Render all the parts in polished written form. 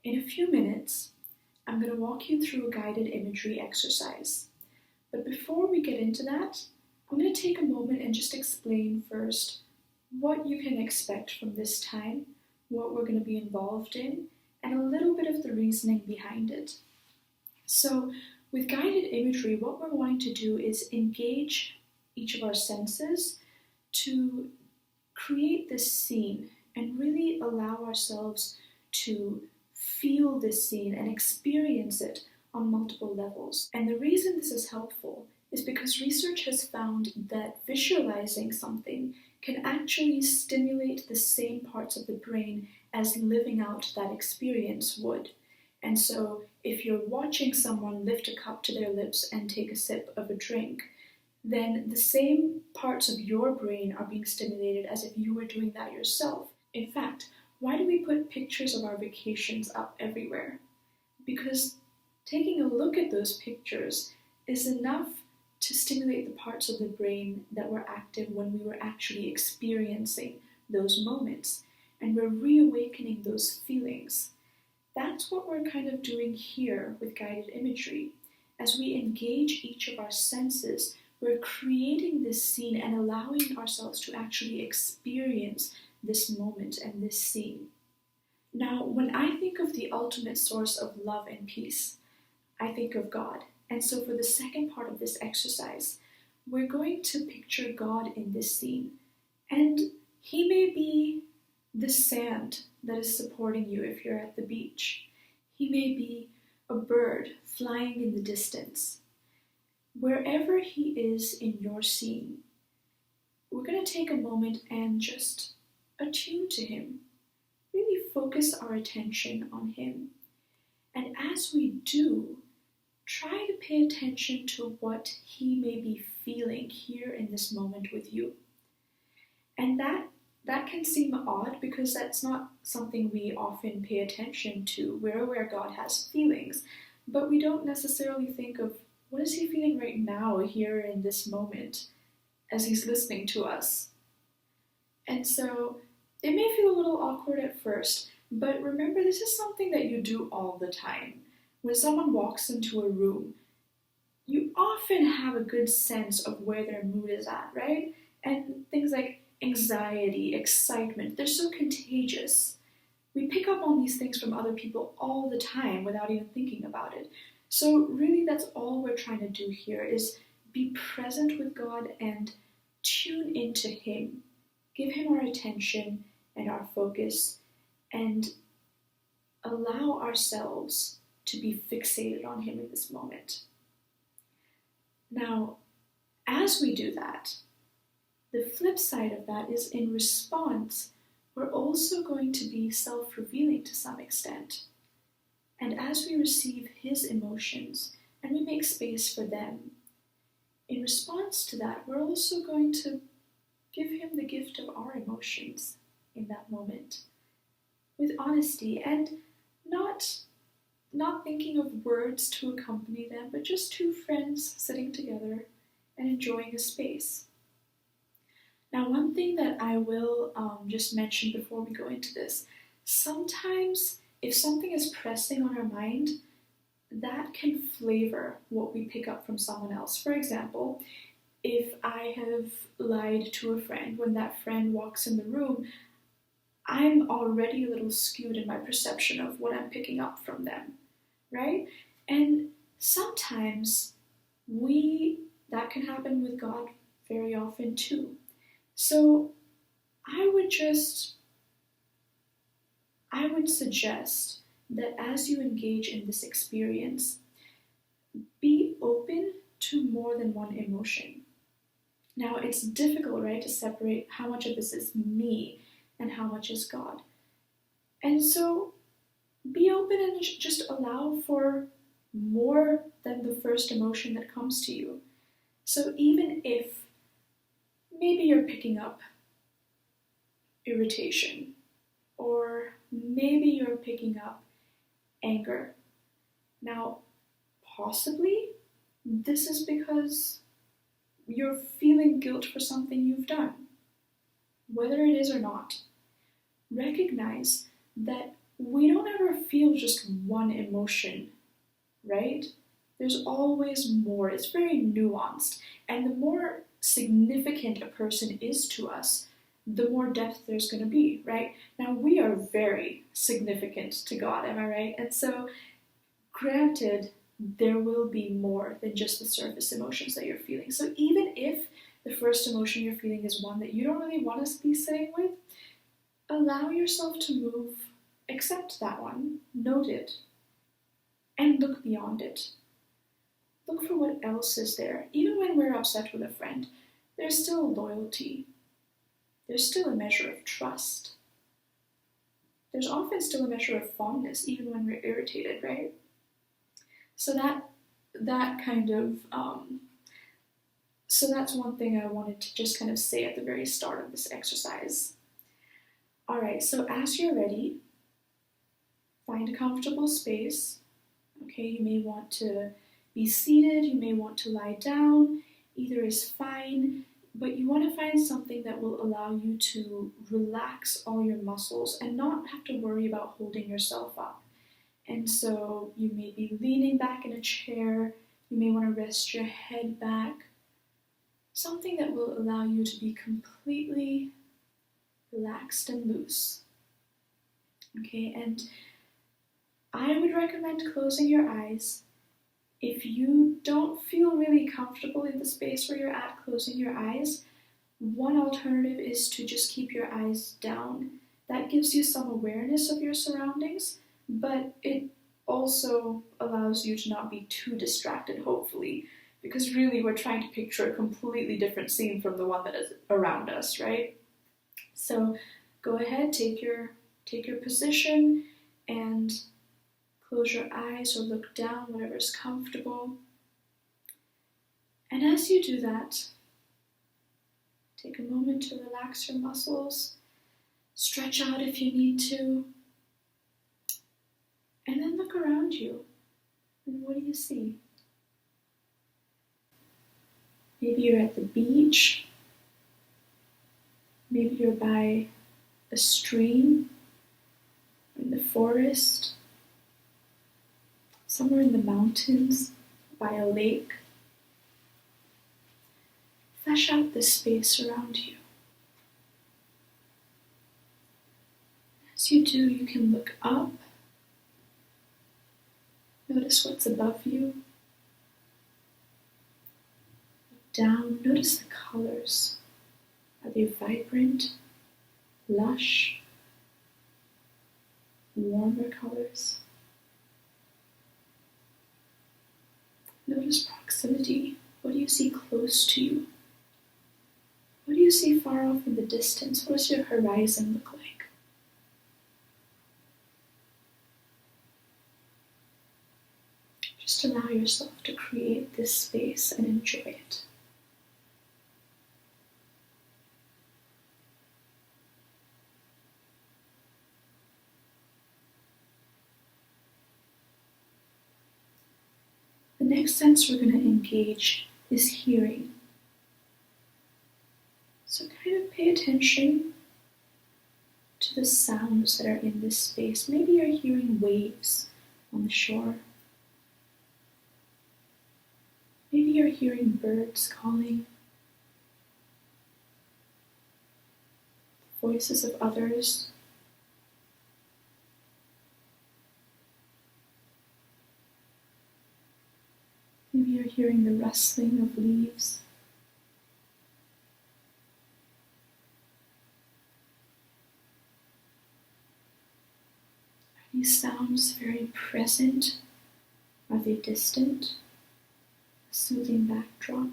In a few minutes, I'm going to walk you through a guided imagery exercise. But before we get into that, I'm going to take a moment and just explain first what you can expect from this time, what we're going to be involved in, and a little bit of the reasoning behind it. So, with guided imagery, what we're wanting to do is engage each of our senses to create this scene and really allow ourselves to feel this scene and experience it on multiple levels. And the reason this is helpful is because research has found that visualizing something can actually stimulate the same parts of the brain as living out that experience would. And so if you're watching someone lift a cup to their lips and take a sip of a drink, then the same parts of your brain are being stimulated as if you were doing that yourself. In fact, why do we put pictures of our vacations up everywhere? Because taking a look at those pictures is enough to stimulate the parts of the brain that were active when we were actually experiencing those moments, and we're reawakening those feelings. That's what we're kind of doing here with guided imagery. As we engage each of our senses, we're creating this scene and allowing ourselves to actually experience this moment and this scene. Now, when I think of the ultimate source of love and peace, I think of God. And so for the second part of this exercise, we're going to picture God in this scene. And He may be the sand that is supporting you if you're at the beach. He may be a bird flying in the distance. Wherever He is in your scene, we're going to take a moment and just attune to Him. Really focus our attention on Him. And as we do, try to pay attention to what He may be feeling here in this moment with you. And that can seem odd because that's not something we often pay attention to. We're aware God has feelings, but we don't necessarily think of what is He feeling right now here in this moment as He's listening to us. And so it may feel a little awkward at first, but remember this is something that you do all the time. When someone walks into a room, you often have a good sense of where their mood is at, right? And things like anxiety, excitement, they're so contagious. We pick up on these things from other people all the time without even thinking about it. So really that's all we're trying to do here is be present with God and tune into Him. Give Him our attention and our focus and allow ourselves to be fixated on Him in this moment. Now, as we do that, the flip side of that is in response, we're also going to be self-revealing to some extent. And as we receive His emotions and we make space for them, in response to that, we're also going to give Him the gift of our emotions in that moment with honesty and not thinking of words to accompany them, but just two friends sitting together and enjoying a space. Now, one thing that I will just mention before we go into this, sometimes if something is pressing on our mind, that can flavor what we pick up from someone else. For example, if I have lied to a friend, when that friend walks in the room, I'm already a little skewed in my perception of what I'm picking up from them, right? And sometimes that can happen with God very often too. So I would suggest that as you engage in this experience, be open to more than one emotion. Now, it's difficult, right, to separate how much of this is me and how much is God. And so be open and just allow for more than the first emotion that comes to you. So even if maybe you're picking up irritation, or maybe you're picking up anger. Now, possibly this is because you're feeling guilt for something you've done. Whether it is or not, recognize that we don't ever feel just one emotion, right? There's always more. It's very nuanced. And the more significant a person is to us, the more depth there's going to be, right? Now, we are very significant to God, am I right? And so, granted, there will be more than just the surface emotions that you're feeling. So, even if the first emotion you're feeling is one that you don't really want to be sitting with, allow yourself to move, accept that one, note it, and look beyond it. Look for what else is there. Even when we're upset with a friend, there's still loyalty. There's still a measure of trust. There's often still a measure of fondness, even when we're irritated, right? So that's one thing I wanted to just kind of say at the very start of this exercise. All right, so as you're ready, find a comfortable space. Okay, you may want to be seated, you may want to lie down, either is fine, but you want to find something that will allow you to relax all your muscles and not have to worry about holding yourself up. And so you may be leaning back in a chair, you may want to rest your head back, something that will allow you to be completely relaxed and loose. Okay, and I would recommend closing your eyes. If you don't feel really comfortable in the space where you're at closing your eyes, one alternative is to just keep your eyes down. That gives you some awareness of your surroundings, but it also allows you to not be too distracted, hopefully, because really we're trying to picture a completely different scene from the one that is around us, right? So go ahead, take your position and close your eyes or look down, whatever is comfortable. And as you do that, take a moment to relax your muscles, stretch out if you need to, and then look around you. And what do you see? Maybe you're at the beach. Maybe you're by a stream, in the forest, somewhere in the mountains, by a lake. Flesh out the space around you. As you do, you can look up. Notice what's above you. Look down. Notice the colors. Are they vibrant, lush, warmer colors? Notice proximity. What do you see close to you? What do you see far off in the distance? What does your horizon look like? Just allow yourself to create this space and enjoy it. The next sense we're going to engage is hearing. So kind of pay attention to the sounds that are in this space. Maybe you're hearing waves on the shore. Maybe you're hearing birds calling, voices of others. Maybe you're hearing the rustling of leaves. Are these sounds very present? Are they distant? A soothing backdrop?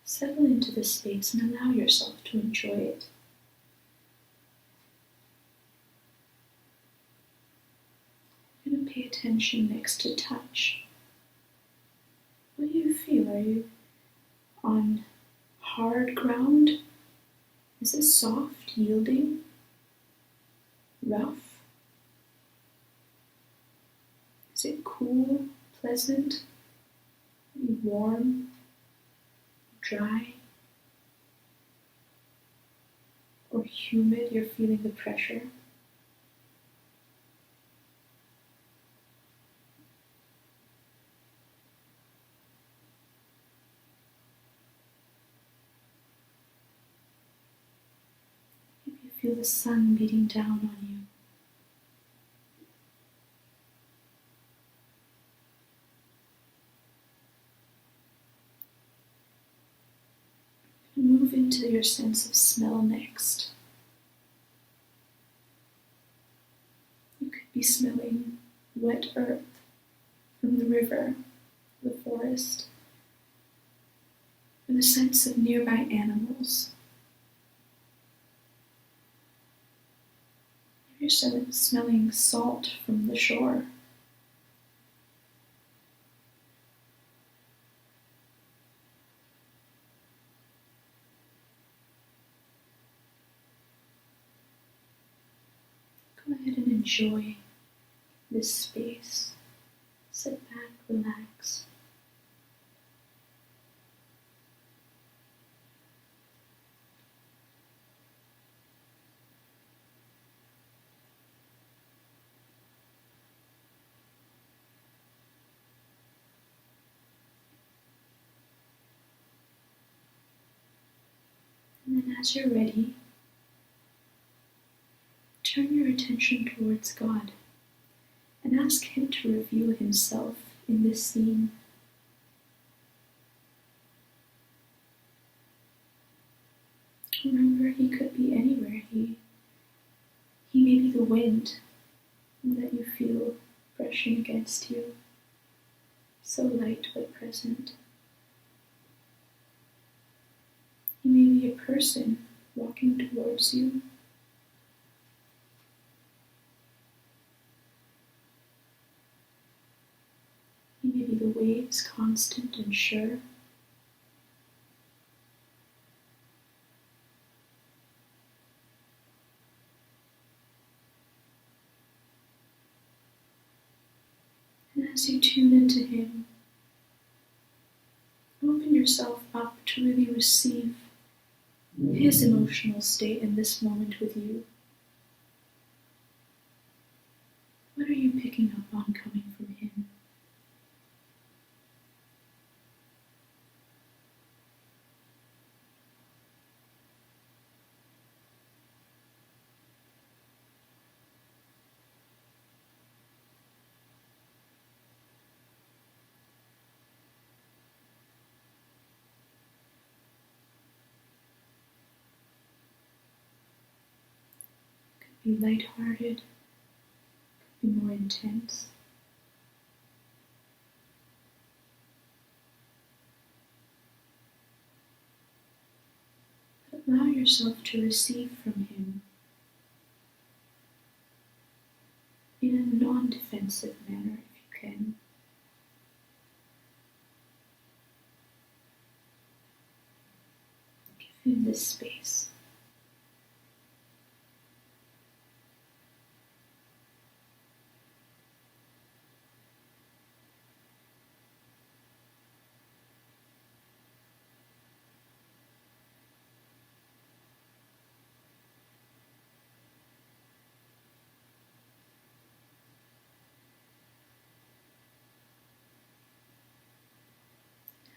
Settle into this space and allow yourself to enjoy it. You're going to pay attention next to touch. What do you feel? Are you on hard ground? Is it soft, yielding, rough? Is it cool, pleasant, be warm, dry, or humid. You're feeling the pressure. Maybe you feel the sun beating down on you. Move into your sense of smell next. You could be smelling wet earth from the river, the forest, or the scents of nearby animals. Maybe you're smelling salt from the shore. Go ahead and enjoy this space. Sit back, relax. And then as you're ready, turn your attention towards God and ask Him to reveal Himself in this scene. Remember, He could be anywhere. He may be the wind that you feel brushing against you, so light but present. He may be a person walking towards you. He may be the waves, constant and sure. And as you tune into Him, open yourself up to really receive His emotional state in this moment with you. What are you picking up on coming from Him? Be lighthearted, be more intense. But allow yourself to receive from Him in a non-defensive manner if you can. Give Him this space.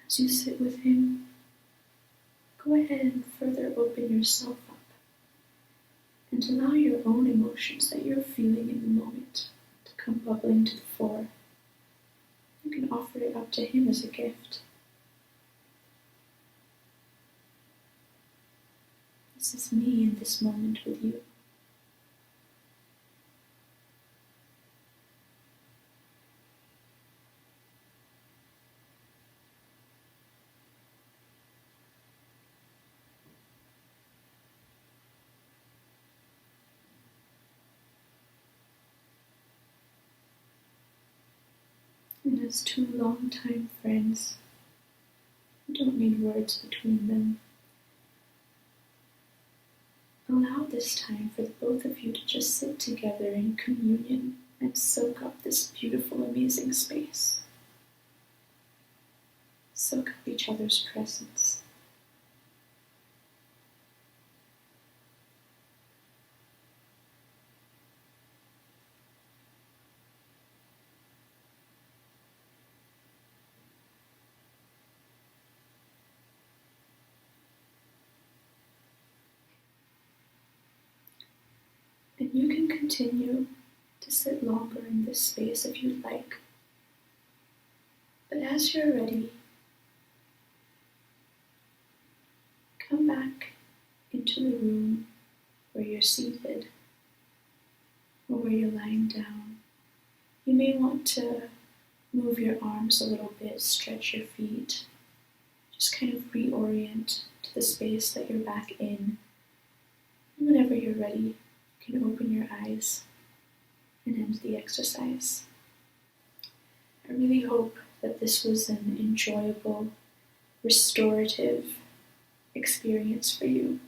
As you sit with Him, go ahead and further open yourself up and allow your own emotions that you're feeling in the moment to come bubbling to the fore. You can offer it up to Him as a gift. This is me in this moment with you. And as two long-time friends, you don't need words between them. Allow this time for the both of you to just sit together in communion and soak up this beautiful, amazing space. Soak up each other's presence. And you can continue to sit longer in this space if you'd like. But as you're ready, come back into the room where you're seated or where you're lying down. You may want to move your arms a little bit, stretch your feet, just kind of reorient to the space that you're back in. And whenever you're ready, you can open your eyes and end the exercise. I really hope that this was an enjoyable, restorative experience for you.